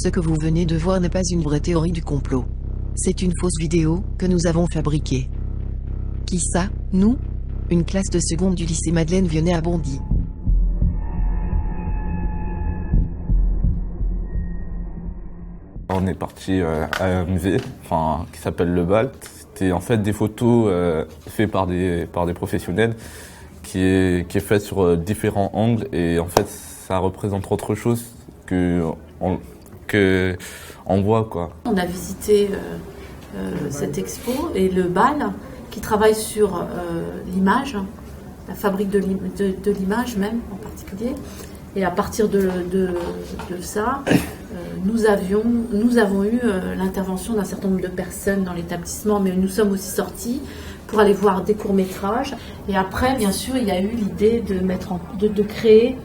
Ce que vous venez de voir n'est pas une vraie théorie du complot. C'est une fausse vidéo que nous avons fabriquée. Qui ça, nous? Une classe de seconde du lycée Madeleine Vionnet à Bondy. On est parti à un musée, qui s'appelle Le Bal. C'était en fait des photos faites par des professionnels, qui est fait sur différents angles, et en fait ça représente autre chose que on voit, quoi. On a visité cette expo et le Bal qui travaille sur l'image, la fabrique de l'image même en particulier. Et à partir de ça, nous avons eu l'intervention d'un certain nombre de personnes dans l'établissement, mais nous sommes aussi sortis pour aller voir des courts-métrages. Et après, bien sûr, il y a eu l'idée de créer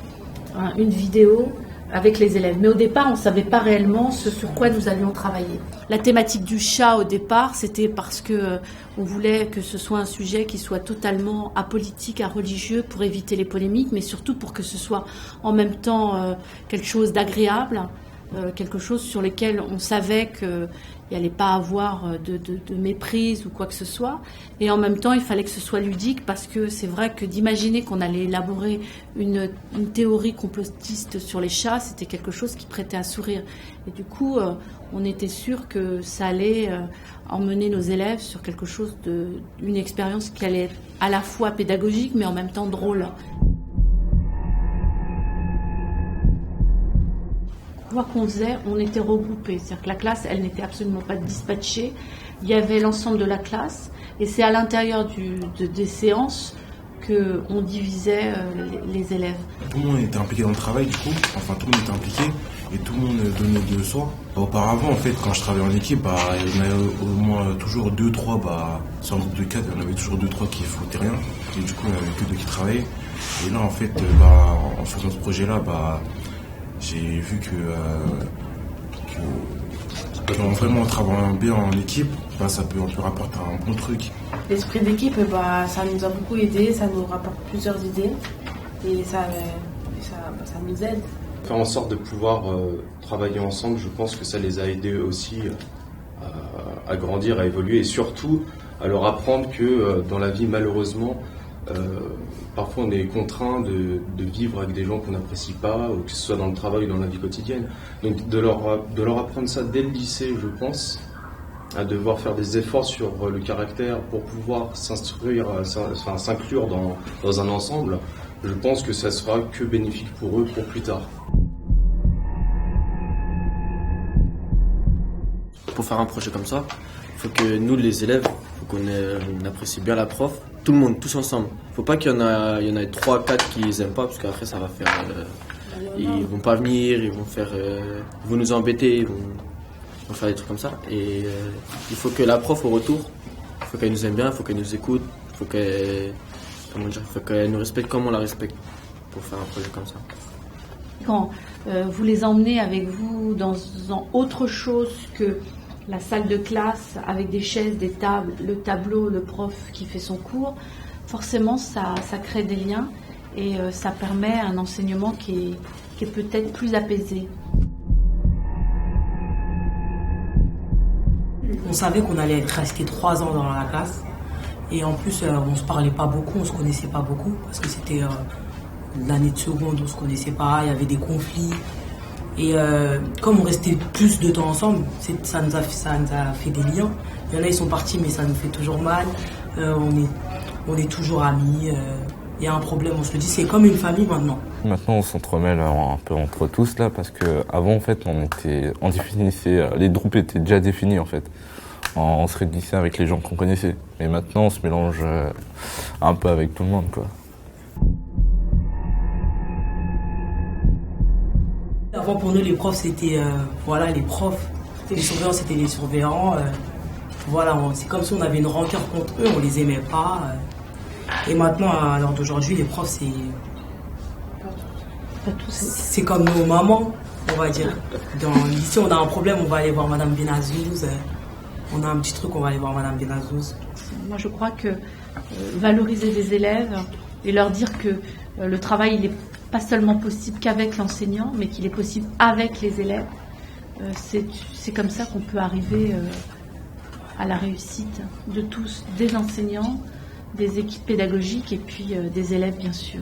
une vidéo avec les élèves. Mais au départ, on ne savait pas réellement ce sur quoi nous allions travailler. La thématique du chat, au départ, c'était parce que on voulait que ce soit un sujet qui soit totalement apolitique, religieux, pour éviter les polémiques, mais surtout pour que ce soit en même temps quelque chose d'agréable, quelque chose sur lequel on savait qu'il n'y allait pas avoir de méprise ou quoi que ce soit. Et en même temps, il fallait que ce soit ludique, parce que c'est vrai que d'imaginer qu'on allait élaborer une théorie complotiste sur les chats, c'était quelque chose qui prêtait à sourire. Et du coup, on était sûr que ça allait emmener nos élèves sur quelque chose une expérience qui allait être à la fois pédagogique, mais en même temps drôle. Quoi qu'on faisait, on était regroupés. C'est-à-dire que la classe, elle n'était absolument pas dispatchée. Il y avait l'ensemble de la classe, et c'est à l'intérieur des séances qu'on divisait les élèves. Tout le monde était impliqué dans le travail, du coup. Enfin, tout le monde était impliqué et tout le monde donnait de soi. Auparavant, en fait, quand je travaillais en équipe, il y en avait au moins toujours 2-3, sur un groupe de 4, il y en avait toujours 2-3 qui foutaient rien. Et du coup, il n'y en avait que 2 qui travaillaient. Et là, en fait, en faisant ce projet-là, j'ai vu que vraiment en travaillant bien en équipe, on peut rapporter un bon truc. L'esprit d'équipe, ça nous a beaucoup aidé, ça nous rapporte plusieurs idées et ça nous aide. Faire en sorte de pouvoir travailler ensemble, je pense que ça les a aidés aussi à grandir, à évoluer, et surtout à leur apprendre que dans la vie, malheureusement, parfois on est contraint de vivre avec des gens qu'on n'apprécie pas, ou que ce soit dans le travail ou dans la vie quotidienne. Donc de leur apprendre ça dès le lycée, je pense, à devoir faire des efforts sur le caractère pour pouvoir s'inclure dans un ensemble, je pense que ça sera que bénéfique pour eux pour plus tard. Pour faire un projet comme ça, il faut que nous, les élèves, on apprécie bien la prof, tout le monde, tous ensemble. Il ne faut pas qu'il y en ait 3, 4 qui les aiment pas, parce qu'après ça va faire... ils vont pas venir, ils vont nous embêter, ils vont faire des trucs comme ça. Et il faut que la prof, au retour, il faut qu'elle nous aime bien, il faut qu'elle nous écoute, il faut qu'elle nous respecte comme on la respecte pour faire un projet comme ça. Quand vous les emmenez avec vous dans autre chose que la salle de classe avec des chaises, des tables, le tableau, le prof qui fait son cours, forcément ça crée des liens et ça permet un enseignement qui est peut-être plus apaisé. On savait qu'on allait rester 3 ans dans la classe, et en plus on se parlait pas beaucoup, on se connaissait pas beaucoup, parce que c'était l'année de seconde, on se connaissait pas, il y avait des conflits. Et comme on restait plus de temps ensemble, ça nous a fait des liens. Il y en a, ils sont partis, mais ça nous fait toujours mal. On est toujours amis. Il y a un problème, on se le dit, c'est comme une famille maintenant. Maintenant, on s'entremêle un peu entre tous là, parce qu'avant, en fait, on définissait, les groupes étaient déjà définis en fait. On se réunissait avec les gens qu'on connaissait. Mais maintenant, on se mélange un peu avec tout le monde, quoi. Avant, pour nous, les profs, c'était les profs. Les surveillants, c'était les surveillants. C'est comme si on avait une rancœur contre eux, on les aimait pas. Et maintenant, à l'heure d'aujourd'hui, les profs, c'est comme nos mamans, on va dire. Dans le lycée, on a un problème, on va aller voir Madame Benazouz. On a un petit truc, on va aller voir Madame Benazouz. Moi, je crois que valoriser les élèves et leur dire que le travail, il n'est pas seulement possible qu'avec l'enseignant, mais qu'il est possible avec les élèves. c'est comme ça qu'on peut arriver à la réussite de tous, des enseignants, des équipes pédagogiques et puis des élèves bien sûr.